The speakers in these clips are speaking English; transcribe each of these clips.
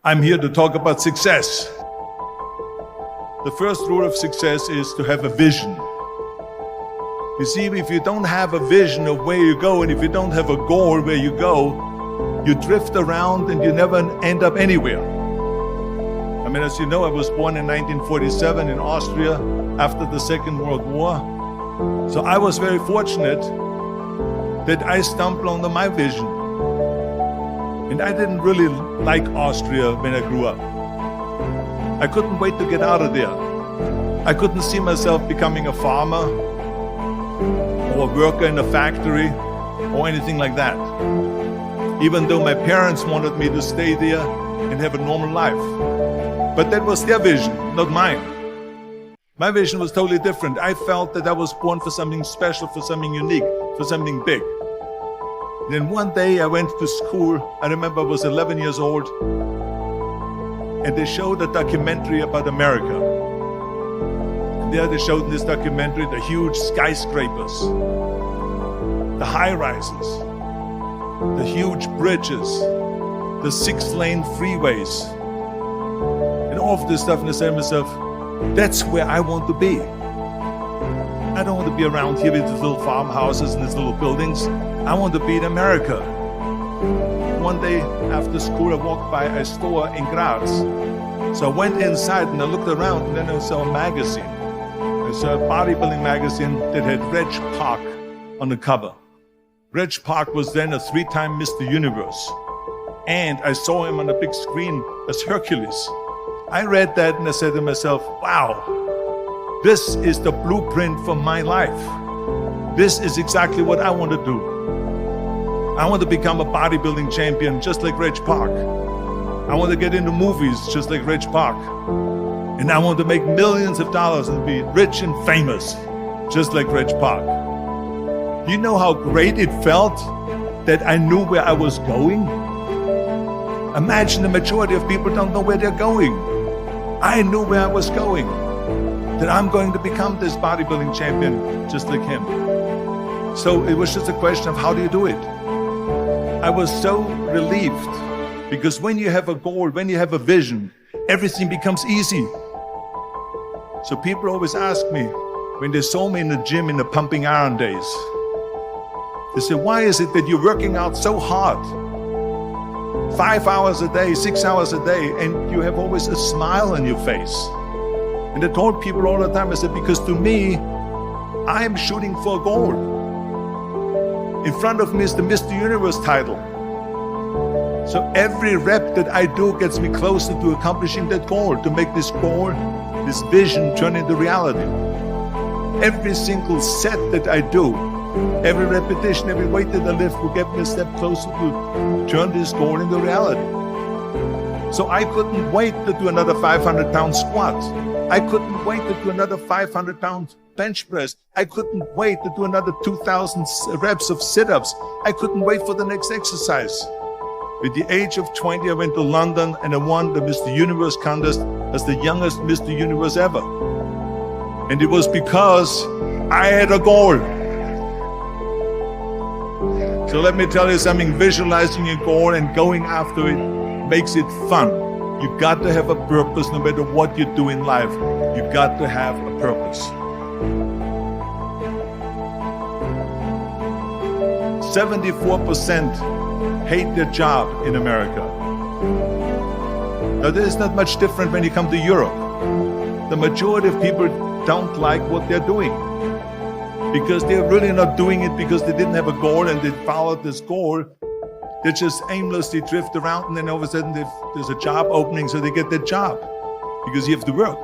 I'm here to talk about success. The first rule of success is to have a vision. You see, if you don't have a vision of where you go, and if you don't have a goal where you go, you drift around and you never end up anywhere. I mean, as you know, I was born in 1947 in Austria after the Second World War. So I was very fortunate that I stumbled onto my vision. And I didn't really like Austria when I grew up. I couldn't wait to get out of there. I couldn't see myself becoming a farmer or a worker in a factory or anything like that. Even though my parents wanted me to stay there and have a normal life. But that was their vision, not mine. My vision was totally different. I felt that I was born for something special, for something unique, for something big. Then one day I went to school. I remember I was 11 years old, and they showed a documentary about America. And there they showed in this documentary the huge skyscrapers, the high-rises, the huge bridges, the 6-lane freeways, and all of this stuff. And I said to myself, that's where I want to be. I don't want to be around here with these little farmhouses and these little buildings. I want to be in America. One day after school, I walked by a store in Graz. So I went inside and I looked around, and then I saw a magazine. I saw a bodybuilding magazine that had Reg Park on the cover. Reg Park was then a 3-time Mr. Universe. And I saw him on a big screen as Hercules. I read that and I said to myself, wow, this is the blueprint for my life. This is exactly what I want to do. I want to become a bodybuilding champion just like Reg Park. I want to get into movies just like Reg Park. And I want to make millions of dollars and be rich and famous just like Reg Park. You know how great it felt that I knew where I was going? Imagine the majority of people don't know where they're going. I knew where I was going. That I'm going to become this bodybuilding champion just like him. So it was just a question of how do you do it? I was so relieved because when you have a goal, when you have a vision, everything becomes easy. So people always ask me, when they saw me in the gym in the pumping iron days, they say, why is it that you're working out so hard? 5 hours a day, 6 hours a day, and you have always a smile on your face. And I told people all the time, I said, because to me, I am shooting for a goal. In front of me is the Mr. Universe title. So every rep that I do gets me closer to accomplishing that goal, to make this goal, this vision turn into reality. Every single set that I do, every repetition, every weight that I lift will get me a step closer to turn this goal into reality. So I couldn't wait to do another 500-pound squat. I couldn't wait to do another 500-pound bench press. I couldn't wait to do another 2,000 reps of sit-ups. I couldn't wait for the next exercise. At the age of 20, I went to London and I won the Mr. Universe contest as the youngest Mr. Universe ever. And it was because I had a goal. So let me tell you something, visualizing a goal and going after it makes it fun. You got to have a purpose no matter what you do in life. You got to have a purpose. 74% hate their job in America. Now, this is not much different when you come to Europe. The majority of people don't like what they're doing because they're really not doing it because they didn't have a goal and they followed this goal. They just aimlessly drift around, and then all of a sudden there's a job opening, so they get that job because you have to work.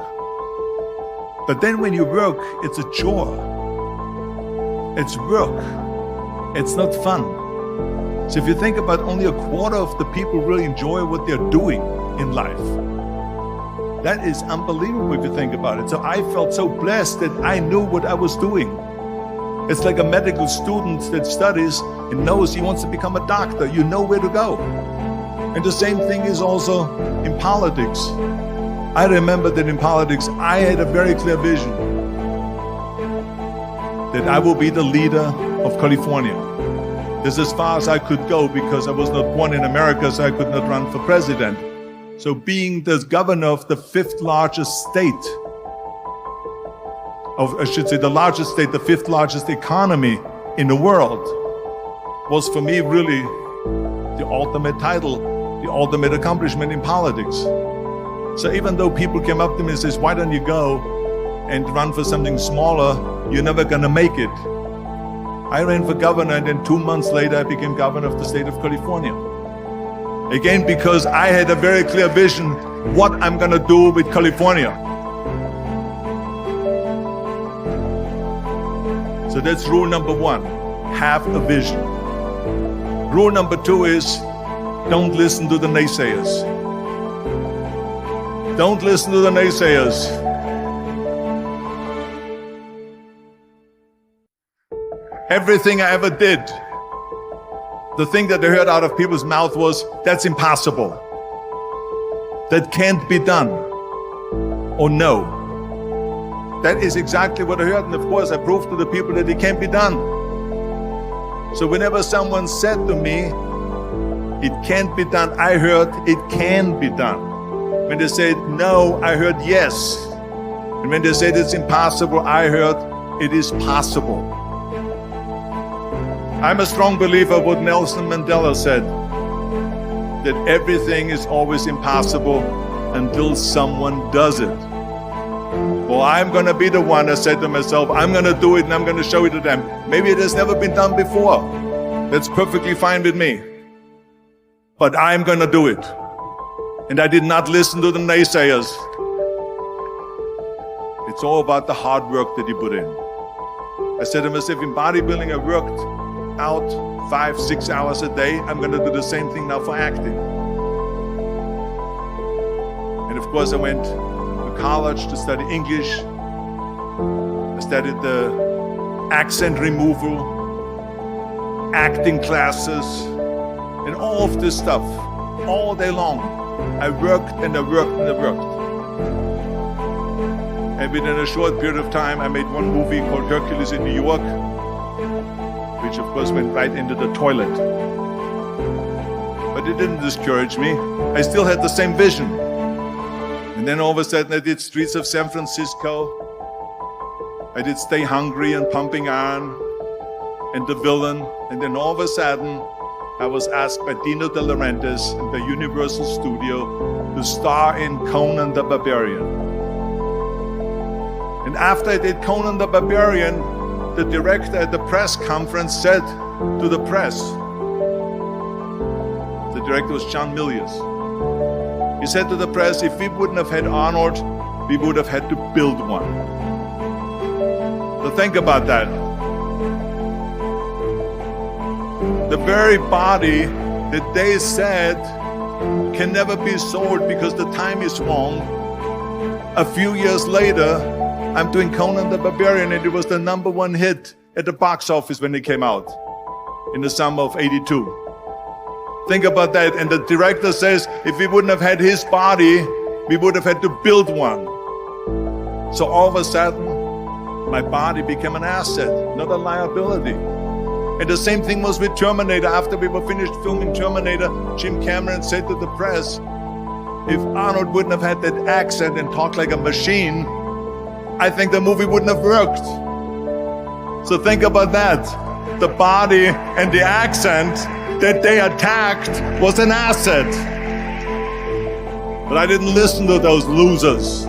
But then when you work, it's a chore. It's work. It's not fun. So if you think about only a quarter of the people really enjoy what they're doing in life. That is unbelievable if you think about it. So I felt so blessed that I knew what I was doing. It's like a medical student that studies and knows he wants to become a doctor. You know where to go. And the same thing is also in politics. I remember that in politics, I had a very clear vision that I will be the leader of California. This is as far as I could go because I was not born in America, so I could not run for president. So being the governor of the fifth largest state, I should say the largest state, the fifth largest economy in the world, was for me really the ultimate title, the ultimate accomplishment in politics. So even though people came up to me and says, why don't you go and run for something smaller, you're never gonna make it. I ran for governor, and then 2 months later I became governor of the state of California. Again, because I had a very clear vision what I'm gonna do with California. So that's rule number one, have a vision. Rule number two is, don't listen to the naysayers. Don't listen to the naysayers. Everything I ever did, the thing that I heard out of people's mouth was, that's impossible. That can't be done. Or no. That is exactly what I heard, and of course I proved to the people that it can't be done. So whenever someone said to me, it can't be done, I heard, it can be done. When they said no, I heard yes. And when they said it's impossible, I heard it is possible. I'm a strong believer of what Nelson Mandela said, that everything is always impossible until someone does it. Well, I'm gonna be the one that said to myself, I'm gonna do it and I'm gonna show it to them. Maybe it has never been done before. That's perfectly fine with me. But I'm gonna do it. And I did not listen to the naysayers. It's all about the hard work that you put in. I said to myself, in bodybuilding, I worked out 5-6 hours a day. I'm gonna do the same thing now for acting. And of course I went to college to study English. I studied the accent removal, acting classes, and all of this stuff, all day long. I worked and I worked and I worked. And within a short period of time, I made one movie called Hercules in New York, which of course went right into the toilet. But it didn't discourage me. I still had the same vision. And then all of a sudden I did Streets of San Francisco. I did Stay Hungry and Pumping Iron and The Villain. And then all of a sudden I was asked by Dino De Laurentiis and by Universal Studio to star in Conan the Barbarian. And after I did Conan the Barbarian, the director at the press conference said to the press, the director was John Milius, he said to the press, if we wouldn't have had Arnold, we would have had to build one. So think about that. The very body that they said can never be sold because the time is wrong. A few years later, I'm doing Conan the Barbarian, and it was the #1 hit at the box office when it came out in the summer of '82. Think about that. And the director says, if we wouldn't have had his body, we would have had to build one. So all of a sudden, my body became an asset, not a liability. And the same thing was with Terminator. After we were finished filming Terminator, Jim Cameron said to the press, if Arnold wouldn't have had that accent and talked like a machine, I think the movie wouldn't have worked. So think about that. The body and the accent that they attacked was an asset. But I didn't listen to those losers.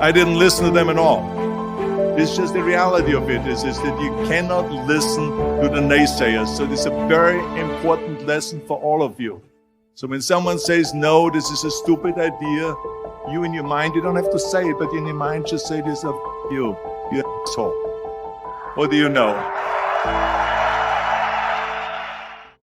I didn't listen to them at all. It's just the reality of it is that you cannot listen to the naysayers. So this is a very important lesson for all of you. So when someone says, no, this is a stupid idea, you in your mind, you don't have to say it, but in your mind just say to yourself, you asshole. What do you know?